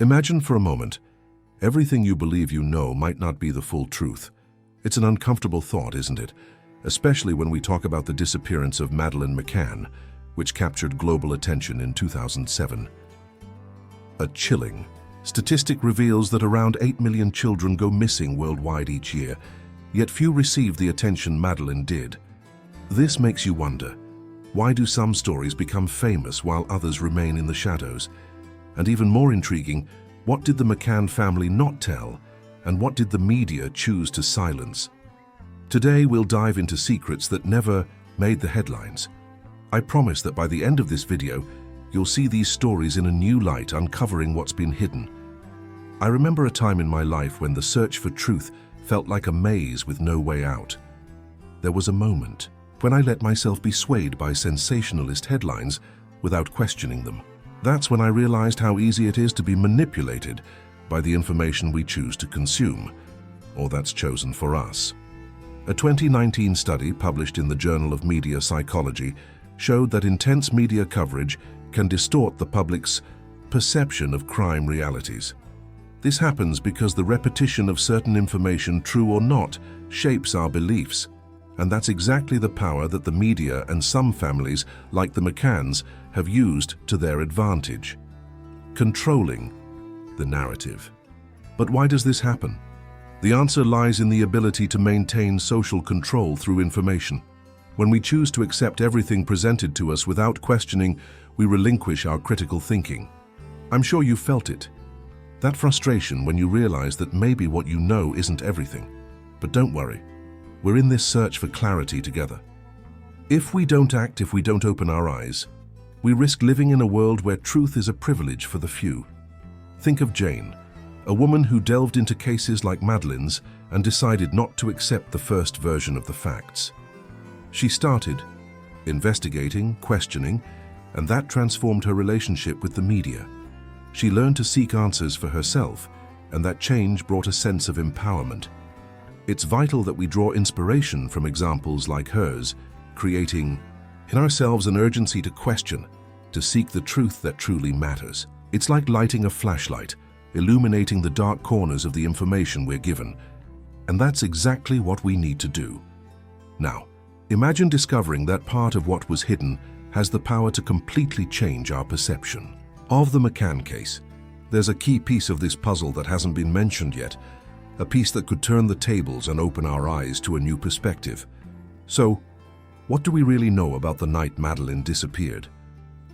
Imagine for a moment, everything you believe you know might not be the full truth. It's an uncomfortable thought, isn't it? Especially when we talk about the disappearance of Madeleine McCann, which captured global attention in 2007. A chilling statistic reveals that around 8 million children go missing worldwide each year, yet few receive the attention Madeleine did. This makes you wonder, why do some stories become famous while others remain in the shadows? And even more intriguing, what did the McCann family not tell, and what did the media choose to silence? Today we'll dive into secrets that never made the headlines. I promise that by the end of this video, you'll see these stories in a new light, uncovering what's been hidden. I remember a time in my life when the search for truth felt like a maze with no way out. There was a moment when I let myself be swayed by sensationalist headlines without questioning them. That's when I realized how easy it is to be manipulated by the information we choose to consume, or that's chosen for us. A 2019 study published in the Journal of Media Psychology showed that intense media coverage can distort the public's perception of crime realities. This happens because the repetition of certain information, true or not, shapes our beliefs. And that's exactly the power that the media and some families, like the McCanns, have used to their advantage. Controlling the narrative. But why does this happen? The answer lies in the ability to maintain social control through information. When we choose to accept everything presented to us without questioning, we relinquish our critical thinking. I'm sure you felt it. That frustration when you realize that maybe what you know isn't everything. But don't worry. We're in this search for clarity together. If we don't act, if we don't open our eyes, we risk living in a world where truth is a privilege for the few. Think of Jane, a woman who delved into cases like Madeleine's and decided not to accept the first version of the facts. She started investigating, questioning, and that transformed her relationship with the media. She learned to seek answers for herself, and that change brought a sense of empowerment. It's vital that we draw inspiration from examples like hers, creating in ourselves an urgency to question, to seek the truth that truly matters. It's like lighting a flashlight, illuminating the dark corners of the information we're given. And that's exactly what we need to do. Now, imagine discovering that part of what was hidden has the power to completely change our perception. Of the McCann case, there's a key piece of this puzzle that hasn't been mentioned yet, a piece that could turn the tables and open our eyes to a new perspective. So, what do we really know about the night Madeleine disappeared?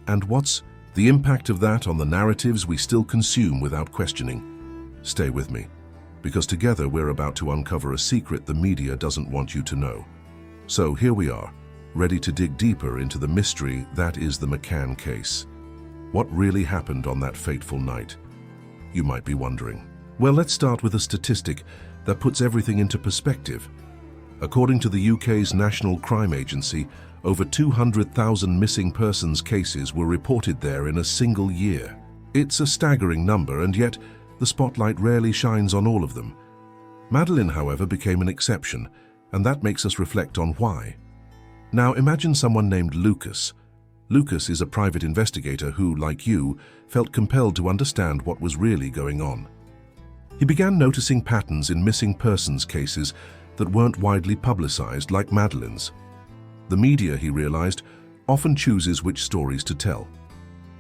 And what's the impact of that on the narratives we still consume without questioning? Stay with me, because together we're about to uncover a secret the media doesn't want you to know. So here we are, ready to dig deeper into the mystery that is the McCann case. What really happened on that fateful night? You might be wondering. Well, let's start with a statistic that puts everything into perspective. According to the UK's National Crime Agency, over 200,000 missing persons cases were reported there in a single year. It's a staggering number, and yet the spotlight rarely shines on all of them. Madeleine, however, became an exception, and that makes us reflect on why. Now imagine someone named Lucas. Lucas is a private investigator who, like you, felt compelled to understand what was really going on. He began noticing patterns in missing persons cases that weren't widely publicized like Madeleine's. The media, he realized, often chooses which stories to tell.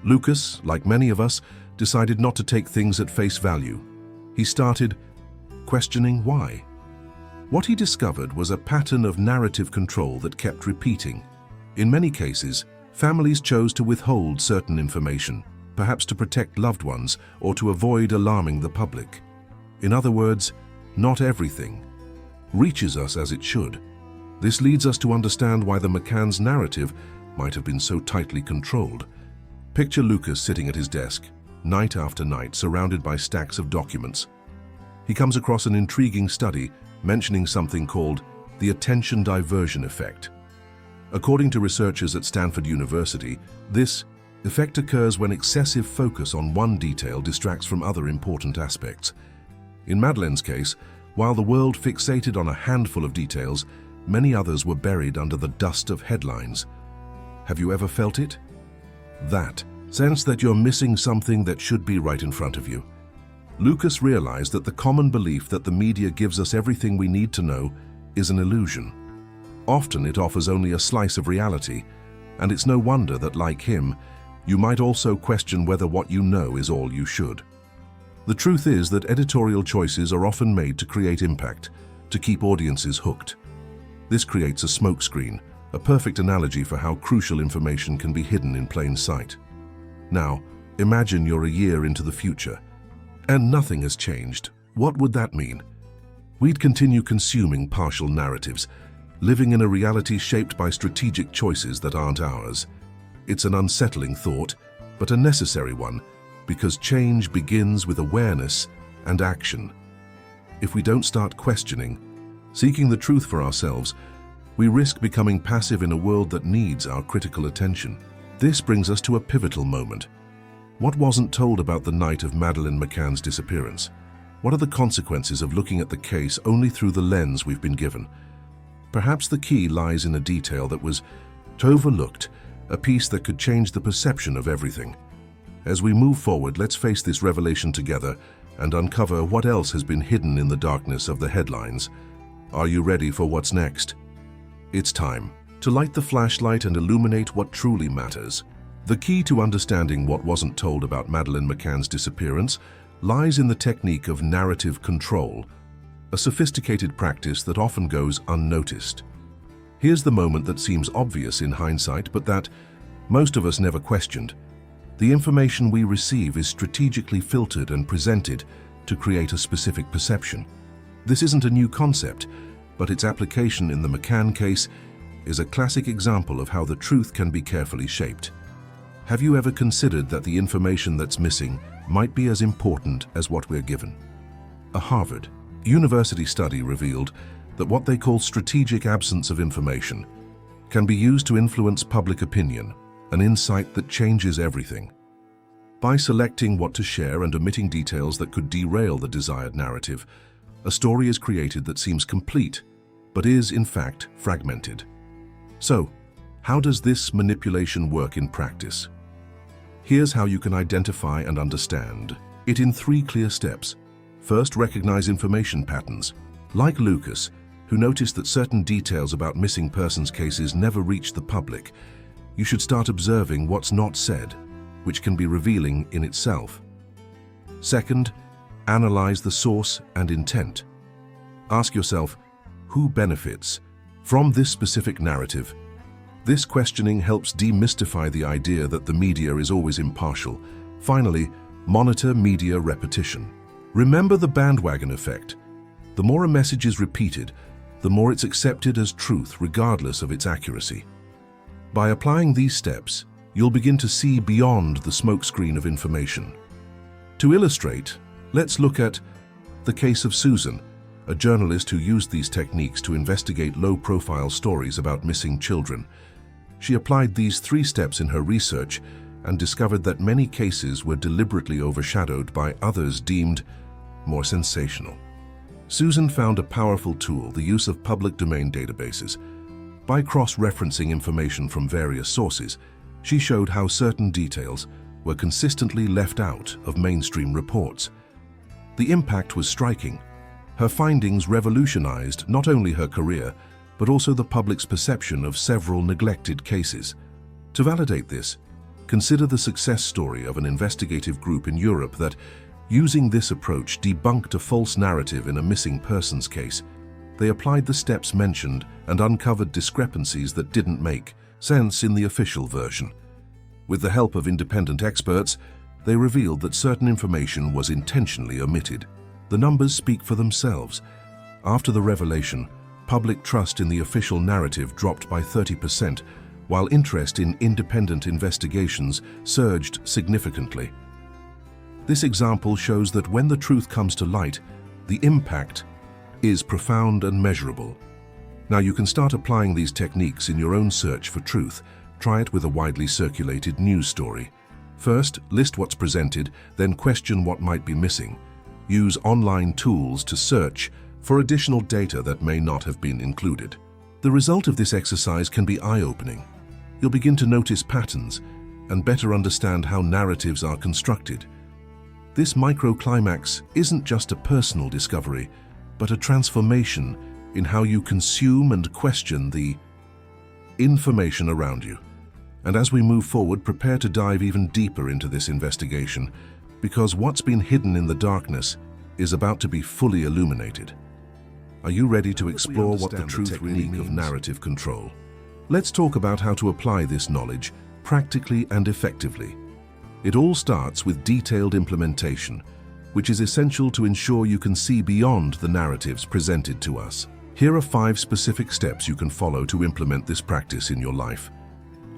Lucas, like many of us, decided not to take things at face value. He started questioning why. What he discovered was a pattern of narrative control that kept repeating. In many cases, families chose to withhold certain information, perhaps to protect loved ones or to avoid alarming the public. In other words, not everything reaches us as it should. This leads us to understand why the McCann's narrative might have been so tightly controlled. Picture Lucas sitting at his desk, night after night, surrounded by stacks of documents. He comes across an intriguing study mentioning something called the attention diversion effect. According to researchers at Stanford University, this effect occurs when excessive focus on one detail distracts from other important aspects. In Madeleine's case, while the world fixated on a handful of details, many others were buried under the dust of headlines. Have you ever felt it? That Sense that you're missing something that should be right in front of you. Lucas realized that the common belief that the media gives us everything we need to know is an illusion. Often it offers only a slice of reality, and it's no wonder that, like him, you might also question whether what you know is all you should. The truth is that editorial choices are often made to create impact, to keep audiences hooked. This creates a smokescreen, a perfect analogy for how crucial information can be hidden in plain sight. Now, imagine you're a year into the future, and nothing has changed. What would that mean? We'd continue consuming partial narratives, living in a reality shaped by strategic choices that aren't ours. It's an unsettling thought, but a necessary one, because change begins with awareness and action. If we don't start questioning, seeking the truth for ourselves, we risk becoming passive in a world that needs our critical attention. This brings us to a pivotal moment. What wasn't told about the night of Madeleine McCann's disappearance? What are the consequences of looking at the case only through the lens we've been given? Perhaps the key lies in a detail that was overlooked, a piece that could change the perception of everything. As we move forward, let's face this revelation together and uncover what else has been hidden in the darkness of the headlines. Are you ready for what's next? It's time to light the flashlight and illuminate what truly matters. The key to understanding what wasn't told about Madeleine McCann's disappearance lies in the technique of narrative control, a sophisticated practice that often goes unnoticed. Here's the moment that seems obvious in hindsight, but that most of us never questioned. The information we receive is strategically filtered and presented to create a specific perception. This isn't a new concept, but its application in the McCann case is a classic example of how the truth can be carefully shaped. Have you ever considered that the information that's missing might be as important as what we're given? A Harvard University study revealed that what they call strategic absence of information can be used to influence public opinion, an insight that changes everything. By selecting what to share and omitting details that could derail the desired narrative, a story is created that seems complete, but is, in fact, fragmented. So, how does this manipulation work in practice? Here's how you can identify and understand it in 3 clear steps. First, recognize information patterns. Like Lucas, who noticed that certain details about missing persons cases never reached the public, you should start observing what's not said, which can be revealing in itself. Second, analyze the source and intent. Ask yourself, who benefits from this specific narrative? This questioning helps demystify the idea that the media is always impartial. Finally, monitor media repetition. Remember the bandwagon effect. The more a message is repeated, the more it's accepted as truth regardless of its accuracy. By applying these steps, you'll begin to see beyond the smokescreen of information. To illustrate, let's look at the case of Susan, a journalist who used these techniques to investigate low-profile stories about missing children. She applied these 3 steps in her research and discovered that many cases were deliberately overshadowed by others deemed more sensational. Susan found a powerful tool, the use of public domain databases. By cross-referencing information from various sources, she showed how certain details were consistently left out of mainstream reports. The impact was striking. Her findings revolutionized not only her career, but also the public's perception of several neglected cases. To validate this, consider the success story of an investigative group in Europe that, using this approach, debunked a false narrative in a missing persons case. They applied the steps mentioned and uncovered discrepancies that didn't make sense in the official version. With the help of independent experts, they revealed that certain information was intentionally omitted. The numbers speak for themselves. After the revelation, public trust in the official narrative dropped by 30%, while interest in independent investigations surged significantly. This example shows that when the truth comes to light, the impact is profound and measurable. Now you can start applying these techniques in your own search for truth. Try it with a widely circulated news story. First, list what's presented, then question what might be missing. Use online tools to search for additional data that may not have been included. The result of this exercise can be eye-opening. You'll begin to notice patterns, and better understand how narratives are constructed. This microclimax isn't just a personal discovery, but a transformation in how you consume and question the information around you. And as we move forward, prepare to dive even deeper into this investigation, because what's been hidden in the darkness is about to be fully illuminated. Are you ready to explore what the true technique of narrative control? Let's talk about how to apply this knowledge practically and effectively. It all starts with detailed implementation, which is essential to ensure you can see beyond the narratives presented to us. Here are 5 specific steps you can follow to implement this practice in your life.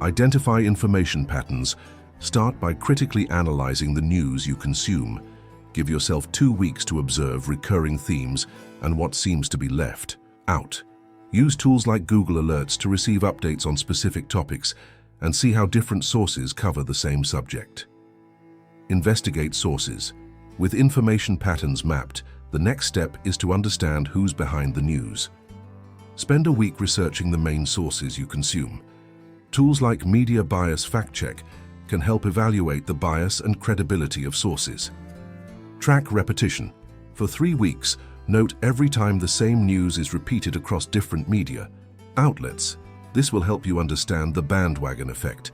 Identify information patterns. Start by critically analyzing the news you consume. Give yourself 2 weeks to observe recurring themes and what seems to be left out. Use tools like Google Alerts to receive updates on specific topics and see how different sources cover the same subject. Investigate sources. With information patterns mapped, the next step is to understand who's behind the news. Spend a week researching the main sources you consume. Tools like Media Bias Fact Check can help evaluate the bias and credibility of sources. Track repetition. For 3 weeks, note every time the same news is repeated across different media outlets. This will help you understand the bandwagon effect.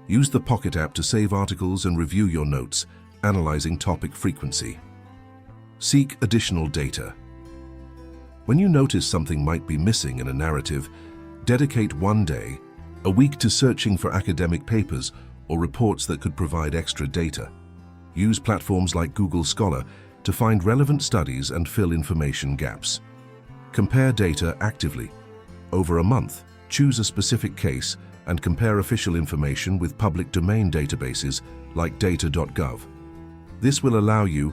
Use the Pocket app to save articles and review your notes, analyzing topic frequency. Seek additional data. When you notice something might be missing in a narrative, dedicate 1 day, a week to searching for academic papers or reports that could provide extra data. Use platforms like Google Scholar to find relevant studies and fill information gaps. Compare data actively. Over a month, choose a specific case and compare official information with public domain databases like data.gov. This will allow you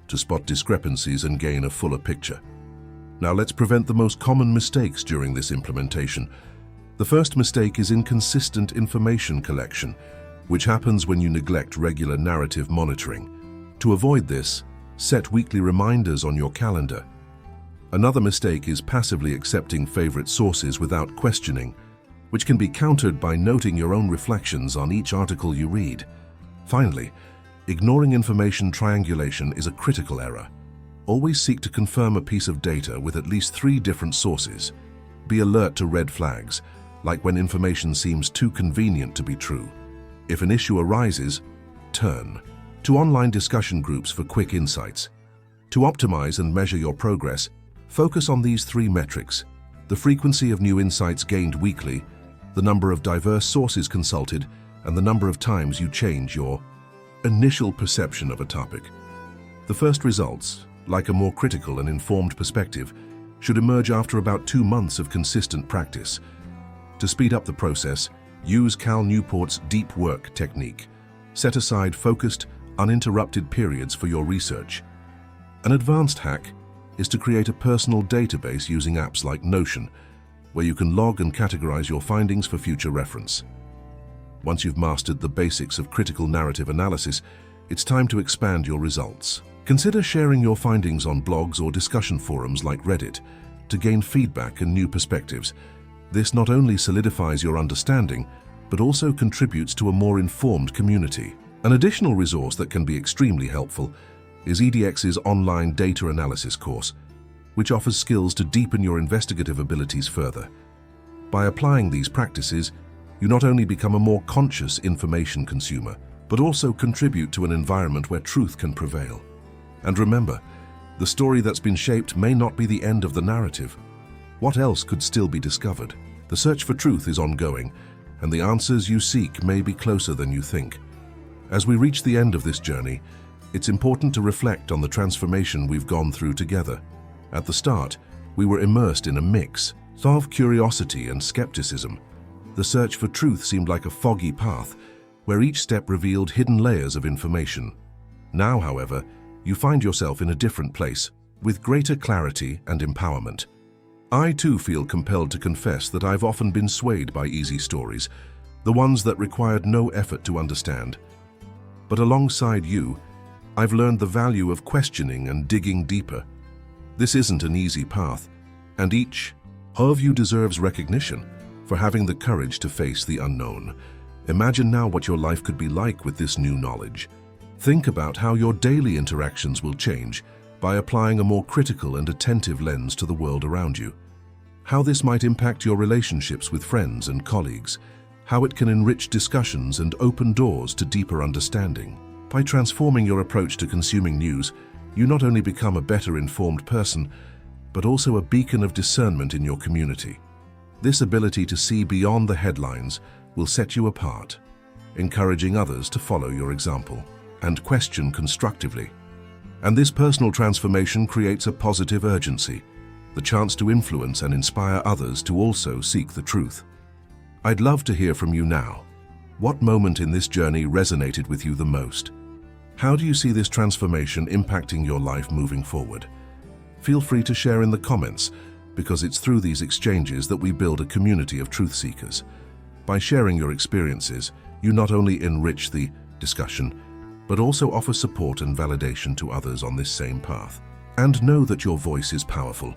to spot discrepancies and gain a fuller picture. Now let's prevent the most common mistakes during this implementation. The first mistake is inconsistent information collection, which happens when you neglect regular narrative monitoring. To avoid this, set weekly reminders on your calendar. Another mistake is passively accepting favorite sources without questioning, which can be countered by noting your own reflections on each article you read. Finally, ignoring information triangulation is a critical error. Always seek to confirm a piece of data with at least 3 different sources. Be alert to red flags, like when information seems too convenient to be true. If an issue arises, turn to online discussion groups for quick insights. To optimize and measure your progress, focus on these 3 metrics: the frequency of new insights gained weekly, the number of diverse sources consulted, and the number of times you change your initial perception of a topic. The first results, like a more critical and informed perspective, should emerge after about 2 months of consistent practice. To speed up the process, use Cal Newport's deep work technique. Set aside focused, uninterrupted periods for your research. An advanced hack is to create a personal database using apps like Notion, where you can log and categorize your findings for future reference. Once you've mastered the basics of critical narrative analysis, it's time to expand your results. Consider sharing your findings on blogs or discussion forums like Reddit to gain feedback and new perspectives. This not only solidifies your understanding, but also contributes to a more informed community. An additional resource that can be extremely helpful is EDX's online data analysis course, which offers skills to deepen your investigative abilities further. By applying these practices, you not only become a more conscious information consumer, but also contribute to an environment where truth can prevail. And remember, the story that's been shaped may not be the end of the narrative. What else could still be discovered? The search for truth is ongoing, and the answers you seek may be closer than you think. As we reach the end of this journey, it's important to reflect on the transformation we've gone through together. At the start, we were immersed in a mix of curiosity and skepticism. The search for truth seemed like a foggy path, where each step revealed hidden layers of information. Now, however, you find yourself in a different place, with greater clarity and empowerment. I too feel compelled to confess that I've often been swayed by easy stories, the ones that required no effort to understand. But alongside you, I've learned the value of questioning and digging deeper. This isn't an easy path, and each of you deserves recognition for having the courage to face the unknown. Imagine now what your life could be like with this new knowledge. Think about how your daily interactions will change by applying a more critical and attentive lens to the world around you. How this might impact your relationships with friends and colleagues, how it can enrich discussions and open doors to deeper understanding. By transforming your approach to consuming news, you not only become a better informed person, but also a beacon of discernment in your community. This ability to see beyond the headlines will set you apart, encouraging others to follow your example and question constructively. And this personal transformation creates a positive urgency, the chance to influence and inspire others to also seek the truth. I'd love to hear from you now. What moment in this journey resonated with you the most? How do you see this transformation impacting your life moving forward? Feel free to share in the comments, because it's through these exchanges that we build a community of truth seekers. By sharing your experiences, you not only enrich the discussion, but also offer support and validation to others on this same path. And know that your voice is powerful.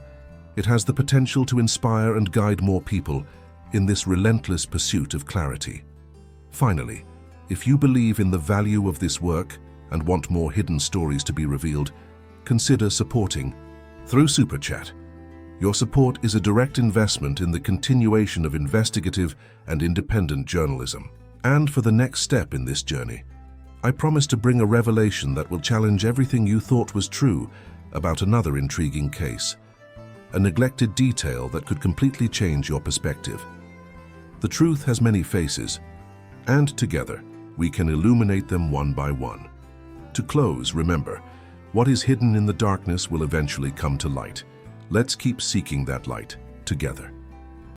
It has the potential to inspire and guide more people in this relentless pursuit of clarity. Finally, if you believe in the value of this work and want more hidden stories to be revealed, consider supporting through Super Chat. Your support is a direct investment in the continuation of investigative and independent journalism. And for the next step in this journey, I promise to bring a revelation that will challenge everything you thought was true about another intriguing case, a neglected detail that could completely change your perspective. The truth has many faces, and together we can illuminate them one by one. To close, remember, what is hidden in the darkness will eventually come to light. Let's keep seeking that light together.